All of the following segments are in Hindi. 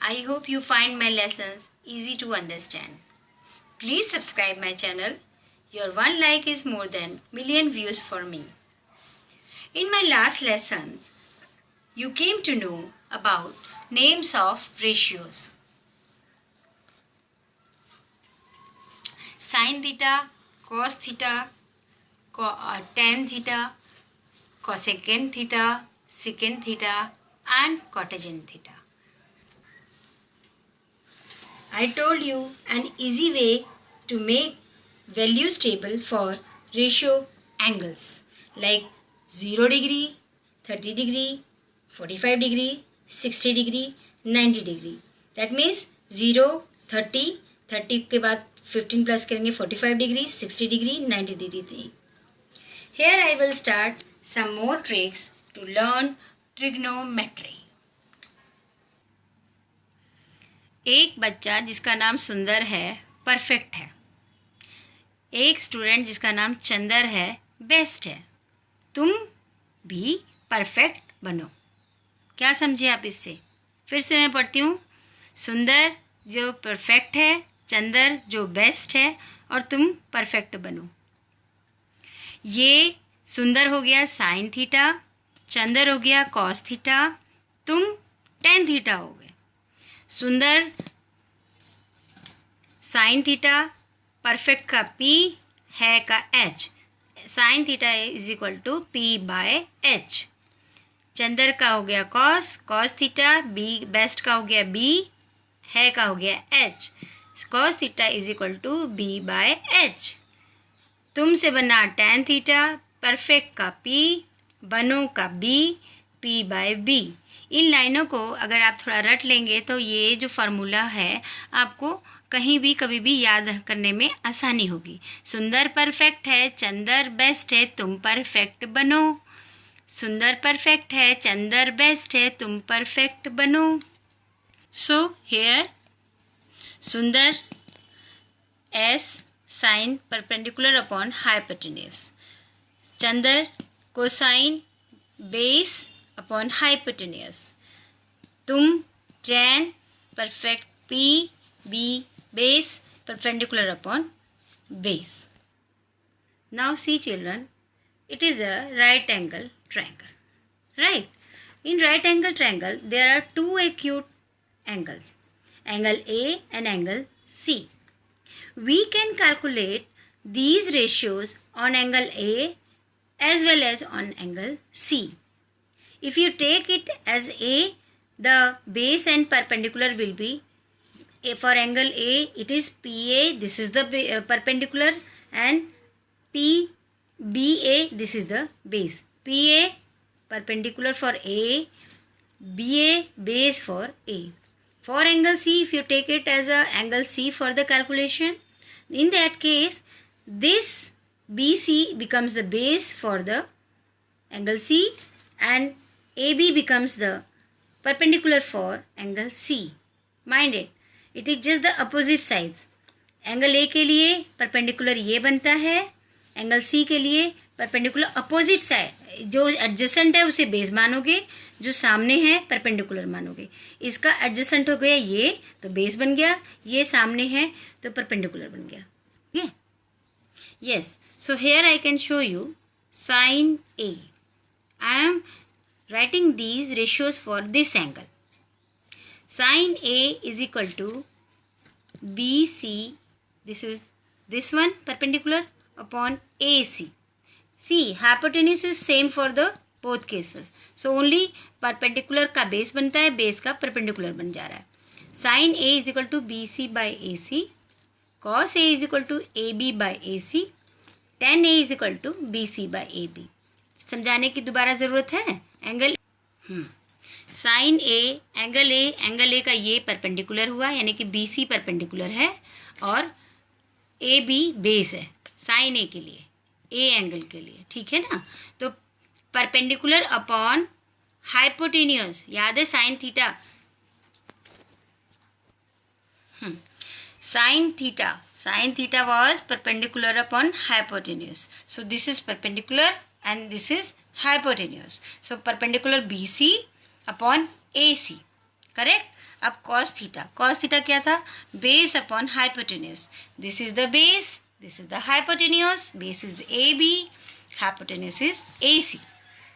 I hope you find my lessons easy to understand. Please subscribe my channel. Your one like is more than million views for me. In my last lessons, you came to know about names of ratios. Sin theta, cos theta, tan theta, cosecant theta, secant theta and cotangent theta. I told you an easy way to make values table for ratio angles like 0 degree, 30 degree, 45 degree, 60 degree, 90 degree. That means 0, 30, 30 के बाद 15 प्लस करेंगे 45 degree, 60 degree, 90 degree. Here I will start some more tricks to learn trigonometry. एक बच्चा जिसका नाम सुंदर है परफेक्ट है. एक स्टूडेंट जिसका नाम चंदर है बेस्ट है. तुम भी परफेक्ट बनो. क्या समझे आप इससे? फिर से मैं पढ़ती हूँ. सुंदर जो परफेक्ट है, चंदर जो बेस्ट है और तुम परफेक्ट बनो. ये सुंदर हो गया साइन थीटा, चंदर हो गया कॉस थीटा, तुम टेन थीटा हो गए. सुंदर साइन थीटा, परफेक्ट का पी, है का H. Sine theta is equal to P by H. चंदर का हो गया cos, cos theta, B best का हो गया बी, है का हो गया H. Cos theta is equal to B by H. तुम से बना टैन थीटा, परफेक्ट का पी, बनो का बी, पी बाय बी. इन लाइनों को अगर आप थोड़ा रट लेंगे तो ये जो फार्मूला है आपको कहीं भी कभी भी याद करने में आसानी होगी. सुंदर परफेक्ट है, चंदर बेस्ट है, तुम परफेक्ट बनो. सुंदर परफेक्ट है, चंदर बेस्ट है, तुम परफेक्ट बनो. सो हियर सुंदर S sine perpendicular upon hypotenuse. चंदर कोसाइन बेस अपॉन हाइपोटेन्यूज. तुम tan perfect P B base perpendicular upon base. Now see children, it is a right angle triangle. Right? In right angle triangle there are two acute angles, angle A and angle C. We can calculate these ratios on angle A as well as on angle C. If you take it as A, the base and perpendicular will be, for angle A it is PA, this is the perpendicular, and PBA, this is the base. PA perpendicular for A, BA base for A. For angle C, if you take it as a angle C for the calculation, in that case this BC becomes the base for the angle C and AB becomes the perpendicular for angle C. Mind it, it is just the opposite sides. Angle A के लिए परपेंडिकुलर ये बनता है, एंगल सी के लिए परपेंडिकुलर अपोजिट साइड. जो एडजेसेंट है उसे बेस मानोगे, जो सामने है परपेंडिकुलर मानोगे. इसका एडजेसेंट हो गया ये तो बेस बन गया, ये सामने है तो परपेंडिकुलर बन गया. ठीक है? Yes. So here I can show you sine A. I am writing these ratios for this angle. Sin A is equal to BC, this is this one perpendicular upon AC. See, hypotenuse is same for the both cases. So only perpendicular का base बनता है, base का perpendicular बन जा रहा है. Sin A is equal to BC by AC, cos A is equal to AB by AC, tan A is equal to BC by AB. समझाने की दोबारा ज़रूरत है. Angle sine A, angle A का ये परपेंडिकुलर हुआ यानी कि BC परपेंडिकुलर है और AB बेस है साइन ए के लिए, ए एंगल के लिए. ठीक है ना? तो परपेंडिकुलर अपॉन हाइपोटेन्यूज, याद है sine theta. Sine theta was perpendicular upon hypotenuse. So this is perpendicular and this is hypotenuse. So perpendicular BC upon AC. Correct? अब cos थीटा क्या था, base upon hypotenuse. This is the base, this is the hypotenuse. Base is AB, hypotenuse is AC.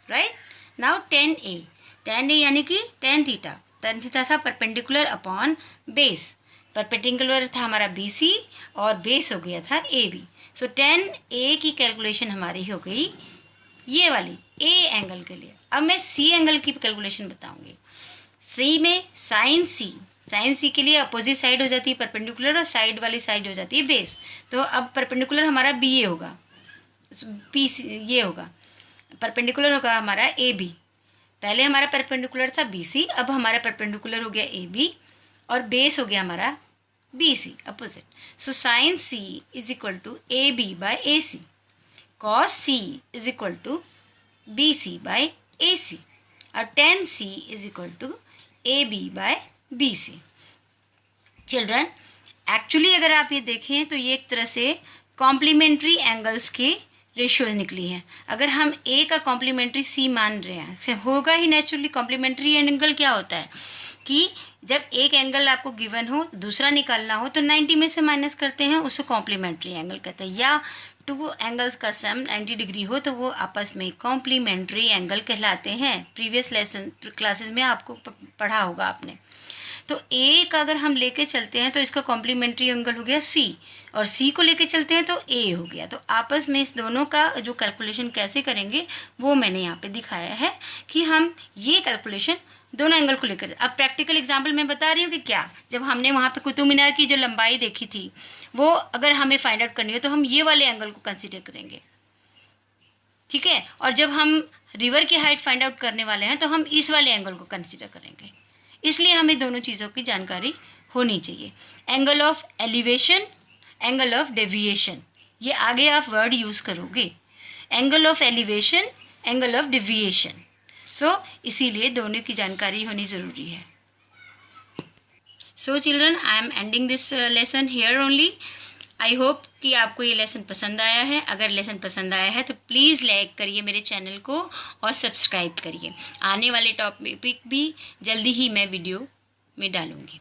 Right. Now tan A यानी कि tan थीटा था परपेंडिकुलर अपॉन बेस. परपेंडिकुलर था हमारा BC और बेस हो गया था AB. सो tan A की कैलकुलेशन हमारी हो गई ये वाली A एंगल के लिए. अब मैं C एंगल की कैलकुलेशन बताऊंगी. C में साइन C के लिए अपोजिट साइड हो जाती है परपेंडिकुलर और साइड वाली साइड हो जाती है बेस. तो अब परपेंडिकुलर हमारा BA होगा, PC ये होगा, परपेंडिकुलर होगा हमारा AB. पहले हमारा परपेंडिकुलर था BC, अब हमारा परपेंडिकुलर हो गया AB और बेस हो गया हमारा BC opposite. So sine C is equal to AB by AC. Cos C is equal to BC by AC और tan C is equal to AB by BC. Children, actually अगर आप ये देखें तो ये एक तरह से कॉम्प्लीमेंट्री एंगल्स के रेशियो निकली है. अगर हम A का कॉम्प्लीमेंट्री C मान रहे हैं, होगा ही नेचुरली. कॉम्प्लीमेंट्री एंगल क्या होता है कि जब एक एंगल आपको गिवन हो, दूसरा निकालना हो तो 90 में से माइनस करते हैं, उसे कॉम्प्लीमेंट्री एंगल कहते हैं. या टू एंगल्स का सम 90 डिग्री हो तो वो आपस में कॉम्प्लीमेंट्री एंगल कहलाते हैं. प्रीवियस लेसन क्लासेस में आपको पढ़ा होगा आपने. तो A का अगर हम लेके चलते हैं तो इसका कॉम्प्लीमेंट्री एंगल हो गया C और C को लेके चलते हैं तो A हो गया. तो आपस में इस दोनों का जो कैलकुलेशन कैसे करेंगे वो मैंने यहाँ पे दिखाया है कि हम ये कैलकुलेशन दोनों एंगल को लेकर. अब प्रैक्टिकल एग्जाम्पल मैं बता रही हूँ कि क्या, जब हमने वहाँ पे कुतुब मीनार की जो लंबाई देखी थी वो अगर हमें फाइंड आउट करनी हो तो हम ये वाले एंगल को कंसिडर करेंगे. ठीक है. और जब हम रिवर की हाइट फाइंड आउट करने वाले हैं तो हम इस वाले एंगल को कंसिडर करेंगे. इसलिए हमें दोनों चीज़ों की जानकारी होनी चाहिए. Angle of elevation, angle of deviation, ये आगे आप वर्ड यूज़ करोगे. Angle of elevation, angle of deviation. So इसीलिए दोनों की जानकारी होनी ज़रूरी है. So children, I am ending this lesson here only. I hope कि आपको ये लेसन पसंद आया है. अगर लेसन पसंद आया है तो प्लीज़ लाइक करिए मेरे चैनल को और सब्सक्राइब करिए. आने वाले टॉपिक भी जल्दी ही मैं वीडियो में डालूँगी.